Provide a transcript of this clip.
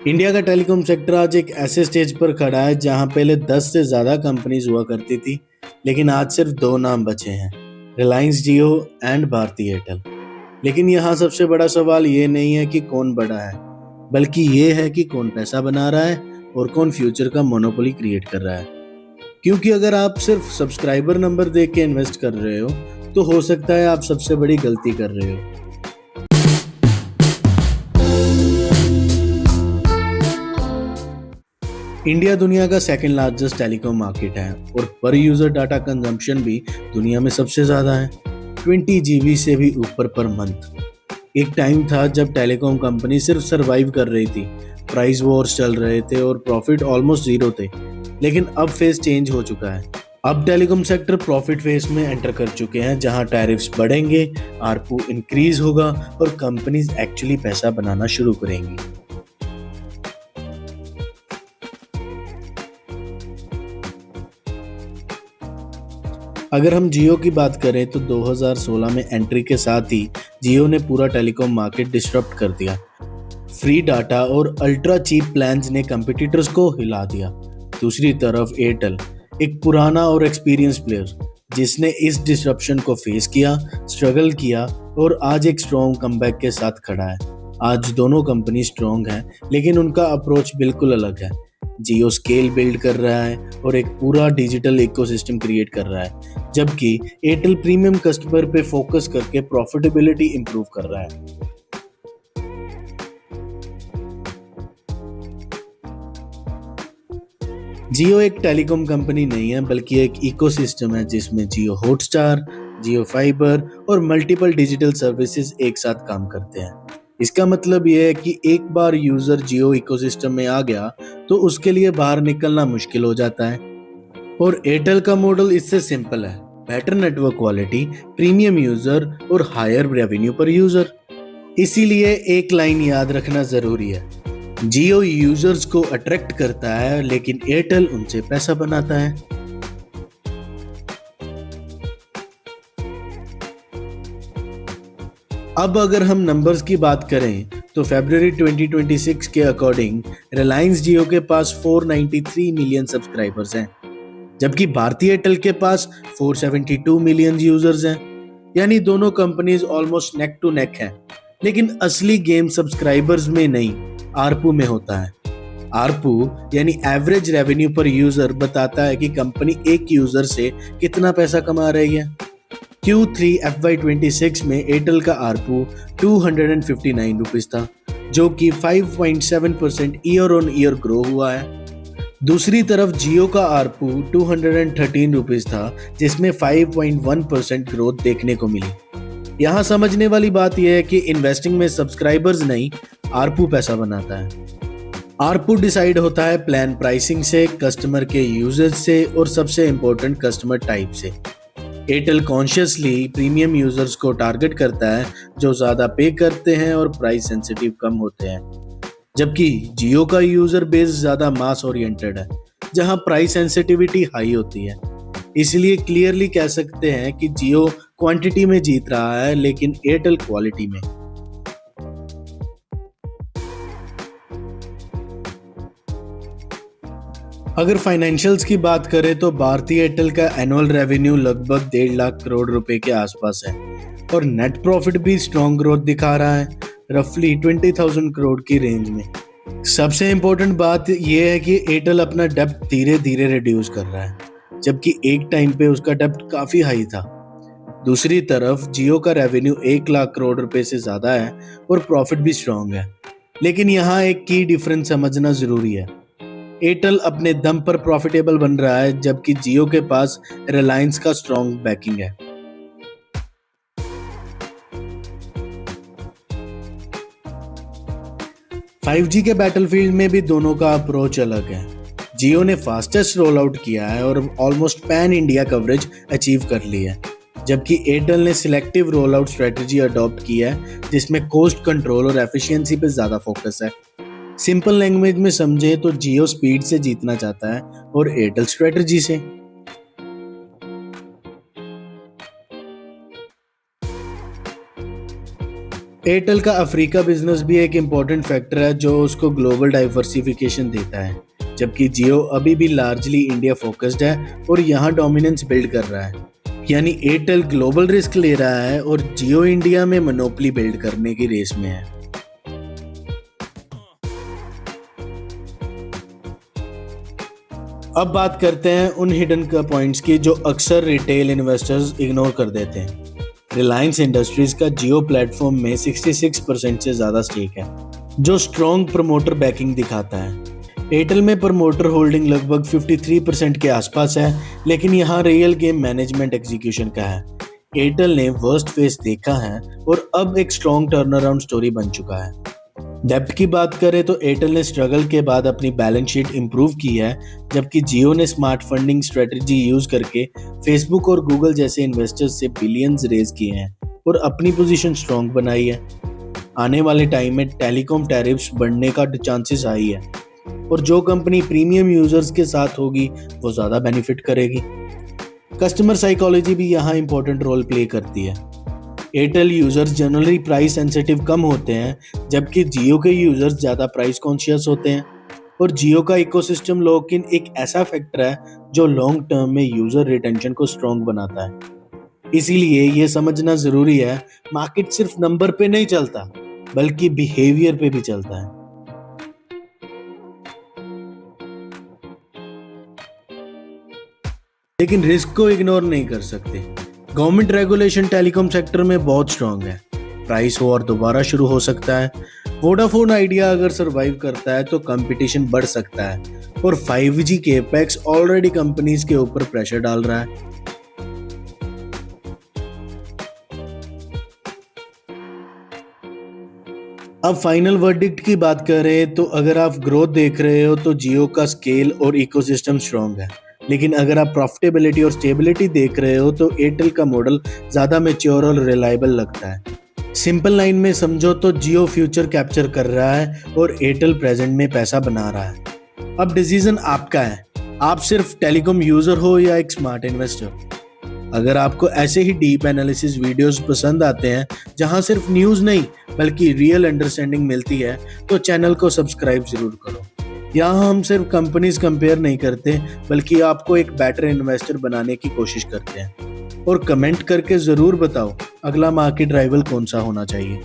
India का telecom sector आज एक ऐसे स्टेज पर खड़ा है जहां पहले 10 से ज़्यादा कंपनीज हुआ करती थी, लेकिन आज सिर्फ दो नाम बचे हैं, रिलायंस जियो एंड भारती एयरटेल। लेकिन यहाँ सबसे बड़ा सवाल ये नहीं है कि कौन बड़ा है, बल्कि ये है कि कौन पैसा बना रहा है और कौन फ्यूचर का मोनोपोली क्रिएट कर रहा है। क्योंकि अगर आप सिर्फ सब्सक्राइबर नंबर देख के इन्वेस्ट कर रहे हो, तो हो सकता है आप सबसे बड़ी गलती कर रहे हो। इंडिया दुनिया का सेकंड लार्जेस्ट टेलीकॉम मार्केट है और पर यूजर डाटा कंजम्पशन भी दुनिया में सबसे ज़्यादा है, 20 GB से भी ऊपर पर मंथ। एक टाइम था जब टेलीकॉम कंपनी सिर्फ सरवाइव कर रही थी, प्राइस वॉर्स चल रहे थे और प्रॉफिट ऑलमोस्ट जीरो थे। लेकिन अब फेस चेंज हो चुका है। अब टेलीकॉम सेक्टर प्रॉफिट फेस में एंटर कर चुके हैं, जहां टैरिफ्स बढ़ेंगे, आरपू इंक्रीज होगा और कंपनीज एक्चुअली पैसा बनाना शुरू करेंगी। अगर हम जियो की बात करें तो 2016 में एंट्री के साथ ही जियो ने पूरा टेलीकॉम मार्केट डिसरप्ट कर दिया। फ्री डाटा और अल्ट्रा चीप प्लान्स ने कंपटीटर्स को हिला दिया। दूसरी तरफ एयरटेल, एक पुराना और एक्सपीरियंस प्लेयर जिसने इस डिसरप्शन को फेस किया, स्ट्रगल किया और आज एक स्ट्रॉन्ग कमबैक के साथ खड़ा है। आज दोनों कंपनी स्ट्रॉन्ग हैं, लेकिन उनका अप्रोच बिल्कुल अलग है। जियो स्केल बिल्ड कर रहा है और एक पूरा डिजिटल इकोसिस्टम क्रिएट कर रहा है, जबकि एयरटेल प्रीमियम कस्टमर पे फोकस करके प्रॉफिटेबिलिटी इंप्रूव कर रहा है। जियो एक टेलीकॉम कंपनी नहीं है, बल्कि एक इकोसिस्टम है जिसमें जियो हॉटस्टार, जियो फाइबर और मल्टीपल डिजिटल सर्विसेज एक साथ काम करते हैं। इसका मतलब यह है कि एक बार यूजर जियो इकोसिस्टम में आ गया तो उसके लिए बाहर निकलना मुश्किल हो जाता है। और एयरटेल का मॉडल इससे सिंपल है, better network quality, premium user और हायर रेवेन्यू पर यूजर। इसीलिए एक लाइन याद रखना जरूरी है, जियो यूजर्स को अट्रैक्ट करता है, लेकिन एयरटेल उनसे पैसा बनाता है। अब अगर हम नंबर्स की बात करें तो फरवरी 2026 के अकॉर्डिंग रिलायंस जियो के पास 493 मिलियन सब्सक्राइबर्स हैं, जबकि भारती एयरटेल के पास 472 मिलियन यूजर्स हैं। यानी दोनों companies almost neck to neck हैं। लेकिन असली गेम सब्सक्राइबर्स में नहीं, आरपू में होता है। आरपू यानी एवरेज रेवेन्यू पर यूजर बताता है कि कंपनी एक यूजर से कितना पैसा कमा रही है। Q3 FY26 में एयरटेल का आरपू 259 रुपीज था, जो कि 5.7% ईयर ऑन ईयर ग्रो हुआ है। दूसरी तरफ जियो का आरपू 213 रुपीज था, जिसमें 5.1% ग्रोथ देखने को मिली। यहाँ समझने वाली बात यह है कि इन्वेस्टिंग में सब्सक्राइबर्स नहीं, आरपू पैसा बनाता है। आरपू डिसाइड होता है प्लान प्राइसिंग से, कस्टमर के यूजेज से और सबसे इम्पोर्टेंट कस्टमर टाइप से। एयरटेल कॉन्शियसली प्रीमियम यूजर्स को टारगेट करता है जो ज़्यादा पे करते हैं और प्राइस सेंसिटिव कम होते हैं, जबकि जियो का यूजर बेस ज़्यादा मास ओरिएंटेड है, जहां प्राइस सेंसिटिविटी हाई होती है। इसलिए क्लियरली कह सकते हैं कि जियो क्वांटिटी में जीत रहा है, लेकिन एयरटेल क्वालिटी में। अगर फाइनेंशियल्स की बात करें तो भारती एयरटेल का एनुअल रेवेन्यू लगभग 1.5 लाख करोड़ रुपए के आसपास है और नेट प्रॉफिट भी स्ट्रॉन्ग ग्रोथ दिखा रहा है, रफली 20,000 करोड़ की रेंज में। सबसे इम्पोर्टेंट बात यह है कि एयरटेल अपना डेब्ट धीरे धीरे रिड्यूस कर रहा है, जबकि एक टाइम पे उसका डेब्ट काफी हाई था। दूसरी तरफ जियो का रेवेन्यू 1 लाख करोड़ रुपए से ज्यादा है और प्रॉफिट भी स्ट्रॉन्ग है। लेकिन यहाँ एक की डिफरेंस समझना जरूरी है, एयरटेल अपने दम पर प्रॉफिटेबल बन रहा है, जबकि जियो के पास रिलायंस का स्ट्रॉन्ग बैकिंग है। फाइव जी के बैटलफील्ड में भी दोनों का अप्रोच अलग है। जियो ने फास्टेस्ट रोल आउट किया है और almost pan India coverage achieve कर ली है, जबकि एयरटेल ने selective roll out strategy adopt की है, जिसमें कॉस्ट कंट्रोल और एफिशिएंसी पे ज्यादा फोकस है। सिंपल लैंग्वेज में समझे तो जियो स्पीड से जीतना चाहता है और एयरटेल स्ट्रेटजी से। एयरटेल का अफ्रीका बिजनेस भी एक इम्पॉर्टेंट फैक्टर है जो उसको ग्लोबल डाइवर्सिफिकेशन देता है, जबकि जियो अभी भी लार्जली इंडिया फोकस्ड है और यहाँ डोमिनेंस बिल्ड कर रहा है। यानी एयरटेल ग्लोबल रिस्क ले रहा है और जियो इंडिया में मोनोपोली बिल्ड करने की रेस में है। अब बात करते हैं उन हिडन पॉइंट्स की जो अक्सर रिटेल इन्वेस्टर्स इग्नोर कर देते हैं। रिलायंस इंडस्ट्रीज का जियो प्लेटफॉर्म में 66% से ज़्यादा स्टेक है, जो स्ट्रॉन्ग प्रमोटर बैकिंग दिखाता है। एयरटेल में प्रमोटर होल्डिंग लगभग 53% के आसपास है, लेकिन यहाँ रियल गेम मैनेजमेंट एग्जीक्यूशन का है। एयरटेल ने वर्स्ट फेस देखा है और अब एक स्ट्रॉन्ग टर्न अराउंड स्टोरी बन चुका है। डेप्थ की बात करें तो एयरटेल ने स्ट्रगल के बाद अपनी बैलेंस शीट इंप्रूव की है, जबकि जियो ने स्मार्ट फंडिंग स्ट्रेटजी यूज करके फेसबुक और गूगल जैसे इन्वेस्टर्स से बिलियंस रेज किए हैं और अपनी पोजीशन स्ट्रॉन्ग बनाई है। आने वाले टाइम में टेलीकॉम टैरिफ्स बढ़ने का चांसेस हाई है और जो कंपनी प्रीमियम यूजर्स के साथ होगी वो ज़्यादा बेनिफिट करेगी। कस्टमर साइकोलॉजी भी यहाँ इंपॉर्टेंट रोल प्ले करती है। Airtel users generally price sensitive कम होते हैं, जबकि जियो के यूजर्स ज़्यादा प्राइस कॉन्शियस होते हैं। और जियो का इकोसिस्टम लॉक इन एक ऐसा फैक्टर है जो लॉन्ग टर्म में यूजर रिटेंशन को स्ट्रॉन्ग बनाता है। इसीलिए ये समझना ज़रूरी है, मार्केट सिर्फ नंबर पे नहीं चलता बल्कि बिहेवियर पे भी चलता है। लेकिन रिस्क को इग्नोर नहीं कर सकते। गवर्नमेंट रेगुलेशन टेलीकॉम सेक्टर में बहुत स्ट्रांग है। प्राइस वॉर दोबारा शुरू हो सकता है। वोडाफोन आइडिया अगर सरवाइव करता है तो कंपटीशन बढ़ सकता है और 5G के एपेक्स ऑलरेडी कंपनीज के ऊपर प्रेशर डाल रहा है। अब फाइनल वर्डिक्ट की बात करें तो अगर आप ग्रोथ देख रहे हो तो जियो का स्केल और इकोसिस्टम स्ट्रांग है, लेकिन अगर आप प्रॉफिटेबिलिटी और स्टेबिलिटी देख रहे हो तो एयरटेल का मॉडल ज़्यादा मैच्योर और रिलायबल लगता है। सिंपल लाइन में समझो तो जियो फ्यूचर कैप्चर कर रहा है और एयरटेल प्रेजेंट में पैसा बना रहा है। अब डिसीजन आपका है, आप सिर्फ टेलीकॉम यूजर हो या एक स्मार्ट इन्वेस्टर। अगर आपको ऐसे ही डीप एनालिसिस वीडियोस पसंद आते हैं जहां सिर्फ न्यूज़ नहीं बल्कि रियल अंडरस्टैंडिंग मिलती है तो चैनल को सब्सक्राइब जरूर करो। यहाँ हम सिर्फ कंपनीज कंपेयर नहीं करते बल्कि आपको एक बेटर इन्वेस्टर बनाने की कोशिश करते हैं। और कमेंट करके ज़रूर बताओ अगला मार्केट राइवल कौन सा होना चाहिए।